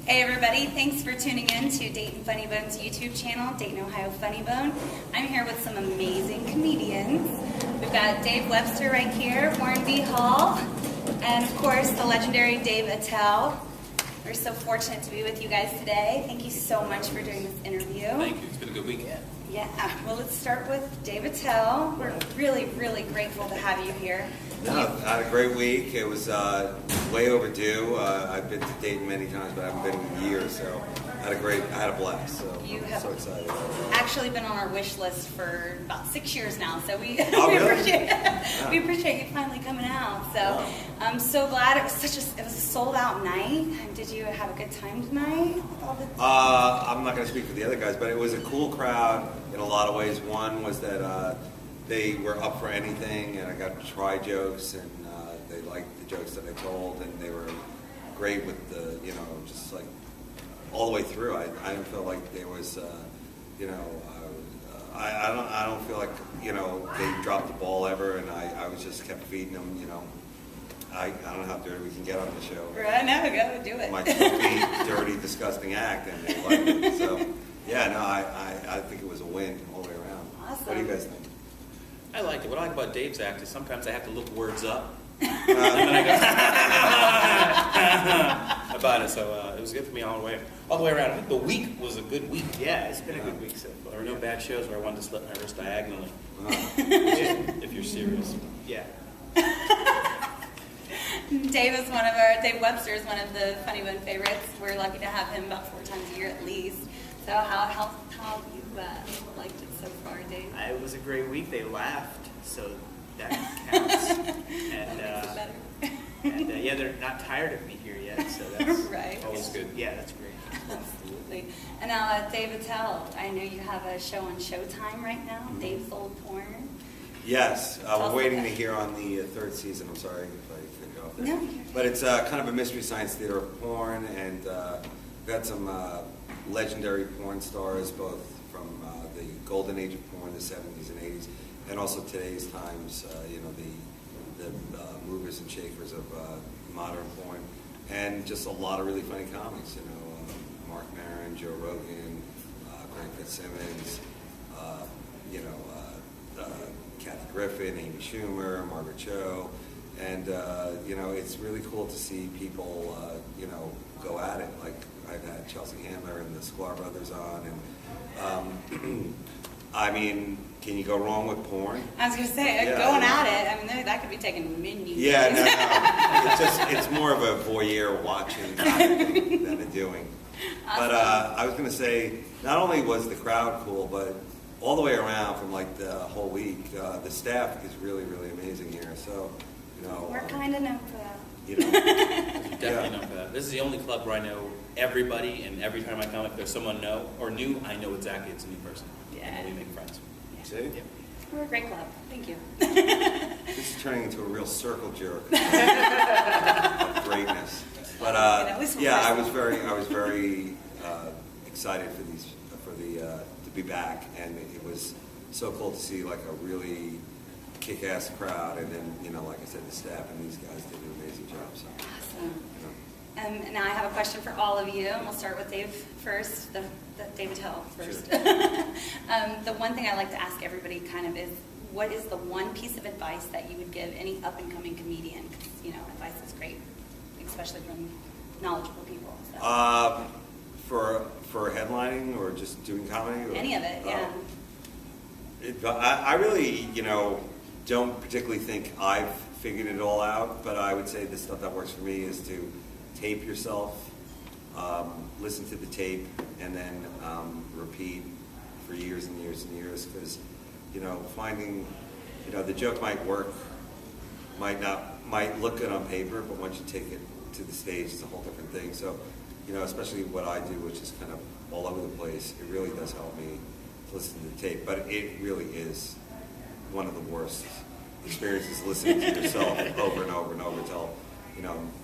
Hey everybody, thanks for tuning in to Dayton Funny Bone's YouTube channel, Dayton, Ohio Funny Bone. I'm here with some amazing comedians. We've got Dave Webster right here, Warren B. Hall, and of course the legendary Dave Attell. We're so fortunate to be with you guys today. Thank you so much for doing this interview. Thank you, it's been a good weekend. Yeah, well let's start with Dave Attell. We're really, really grateful to have you here. No, I had a great week. It was way overdue. I've been to Dayton many times, but I haven't been in years, so I had a blast. So I'm so excited. Actually been on our wish list for about 6 years now, so we, oh, really? we appreciate you finally coming out. So I'm so glad it was a sold out night. Did you have a good time tonight? I'm not going to speak for the other guys, but it was a cool crowd in a lot of ways. One was that they were up for anything, and I got to try jokes, and they liked the jokes that I told, and they were great with the, just like all the way through. I didn't feel like there was, I don't feel like, they dropped the ball ever, and I was just kept feeding them, I don't know how dirty we can get on the show. Right, now go do it. My filthy, dirty, disgusting act, and they liked it. So, yeah, no, I think it was a win all the way around. Awesome. What do you guys think? I liked it. What I like about Dave's act is sometimes I have to look words up. Uh, And then I go about it, so it was good for me all the way around. I think the week was a good week. Yeah, it's been a good week so far. There were no bad shows where I wanted to slip my wrist diagonally. If you're serious. Yeah. Dave Webster is one of the Funny Bone favorites. We're lucky to have him about 4 times a year at least. So how have you liked it so far, Dave? It was a great week. They laughed, so that counts. And, that makes it better. and yeah, they're not tired of me here yet, so that's right. Always good. Yeah, that's great. Absolutely. And now, Dave Attell, I know you have a show on Showtime right now, Dave's Old Porn. Yes, we're waiting to hear on the 3rd season. I'm sorry if I cut you off there. No, but it's kind of a mystery science theater of porn, and we've had some legendary porn stars, both from the golden age of porn, the 70s and 80s, and also today's times, the movers and shakers of modern porn, and just a lot of really funny comics, Mark Maron, Joe Rogan, Greg Fitzsimmons, Kathy Griffin, Amy Schumer, Margaret Cho, and it's really cool to see people go at it. Like I've had Chelsea Handler and the Sklar Brothers on, and I mean, can you go wrong with porn? I was going to say, going at it, I mean, that could be taking many years. Yeah, no. It's more of a voyeur watching kind of thing than a doing. Awesome. But I was going to say, not only was the crowd cool, but all the way around from like the whole week, the staff is really, really amazing here. So, we're kind of known for that. Definitely know for that. This is the only club where I know everybody, and every time I come, if there's someone new, I know exactly it's a new person. Yeah. And we make friends. Yeah. See? Yeah. We're a great club. Thank you. This is turning into a real circle jerk of greatness. But I was very excited to be back, and it was so cool to see like a really kick-ass crowd, and then like I said, the staff and these guys did an amazing job. So. Awesome. Now I have a question for all of you, and we'll start with Dave first. Dave Attell first. Sure. The one thing I like to ask everybody kind of is, what is the one piece of advice that you would give any up-and-coming comedian? Because, advice is great, especially from knowledgeable people. So. For headlining or just doing comedy? Or, any of it, yeah. I really, don't particularly think I've figured it all out, but I would say the stuff that works for me is to tape yourself, listen to the tape, and then repeat for years and years and years, because finding the joke might work, might look good on paper, but once you take it to the stage, it's a whole different thing. So especially what I do, which is kind of all over the place, it really does help me to listen to the tape, but it really is one of the worst experiences, listening to yourself over and over and over tell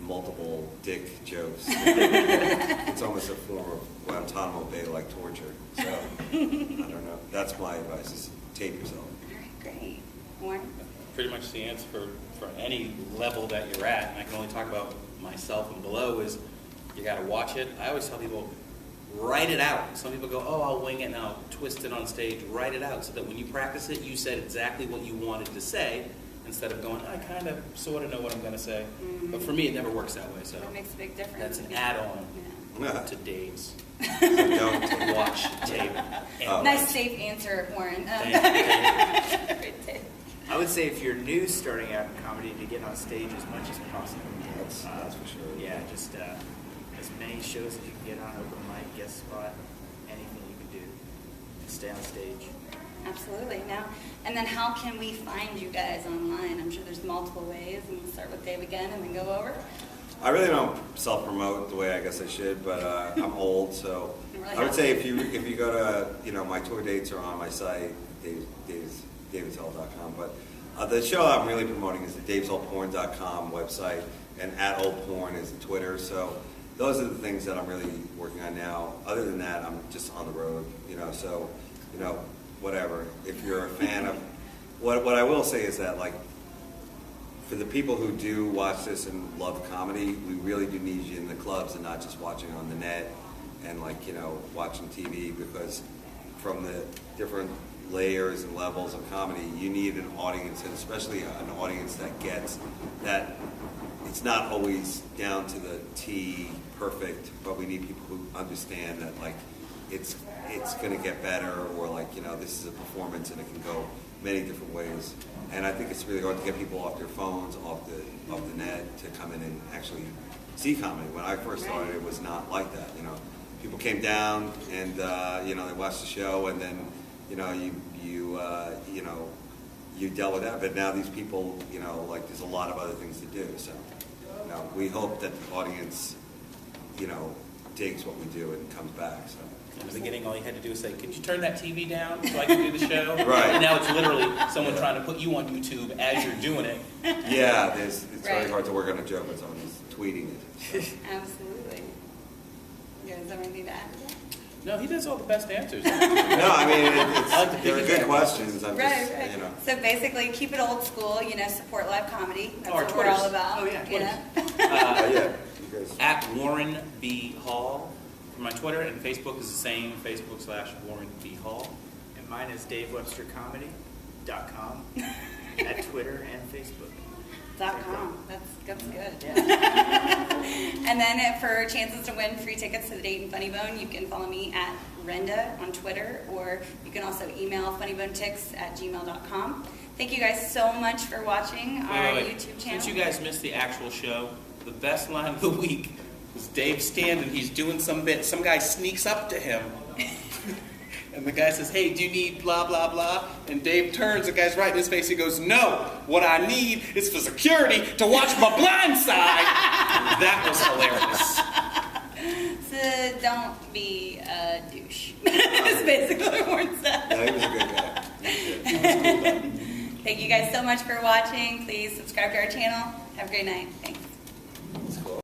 multiple dick jokes. It's almost a form of Guantanamo Bay-like torture. So, I don't know. That's my advice, is tape yourself. All right, great. Warren? Pretty much the answer for any level that you're at, and I can only talk about myself and below, is You got to watch it. I always tell people, write it out. Some people go, oh, I'll wing it and I'll twist it on stage. Write it out so that when you practice it, you said exactly what you wanted to say instead of going, I kind of sort of know what I'm going to say. But for me, it never works that way. So That makes a big difference. that's an add-on Yeah. to Dave's. So don't. To watch tape. Oh. Nice, safe answer, Warren. Thank you. Great tip. I would say if you're new starting out in comedy, to get on stage as much as possible. That's for sure. Yeah, just as many shows as you can get on, open mic, guest spot, anything you can do. Stay on stage. Absolutely. Now, and then how can we find you guys online? I'm sure there's multiple ways, and we'll start with Dave again and then go over. I really don't self-promote the way I guess I should, but I'm old, so Really I would say if you go to, my tour dates are on my site, davesattell.com, but the show I'm really promoting is the davesoldporn.com website, and @oldporn is the Twitter, so those are the things that I'm really working on now. Other than that, I'm just on the road, so, whatever. If you're a fan of, what I will say is that, like, for the people who do watch this and love comedy, we really do need you in the clubs and not just watching on the net and watching TV, because from the different layers and levels of comedy, you need an audience, and especially an audience that gets that it's not always down to the T perfect, but we need people who understand that it's going to get better, or this is a performance and it can go many different ways. And I think it's really hard to get people off their phones, off the net, to come in and actually see comedy. When I first started, it was not like that. People came down and they watched the show, and then you dealt with that. But now these people, there's a lot of other things to do. So we hope that the audience, digs what we do and comes back. So. In the beginning, all you had to do was say, could you turn that TV down so I can do the show? Right. And now it's literally someone trying to put you on YouTube as you're doing it. Yeah, it's Right. really hard to work on a joke when someone's tweeting it. So. Absolutely. You guys have anything to add to that? No, he does all the best answers. No, I mean, I like to they're think good of questions. I'm Right. just, So basically, keep it old school, support live comedy. That's Our what we're all Twitters. about. Oh, yeah, yeah, you guys. At Warren B. Hall for my Twitter, and Facebook is the same, Facebook.com/Warren B. Hall. And mine is DaveWebsterComedy.com at Twitter and Facebook. .com. That's good. Yeah. And then for chances to win free tickets to the Dayton Funny Bone, you can follow me at Renda on Twitter, or you can also email funnybonetix@gmail.com. Thank you guys so much for watching our Wait. YouTube channel. Since you guys missed the actual show, the best line of the week was Dave standing, he's doing some bit, some guy sneaks up to him, and the guy says, hey, do you need blah, blah, blah? And Dave turns, the guy's right in his face, he goes, no, what I need is for security to watch my blind side. That was hilarious. So don't be a douche. That's basically what Warren said. No, he was a good guy. He was good. Thank you guys so much for watching. Please subscribe to our channel. Have a great night. Thanks.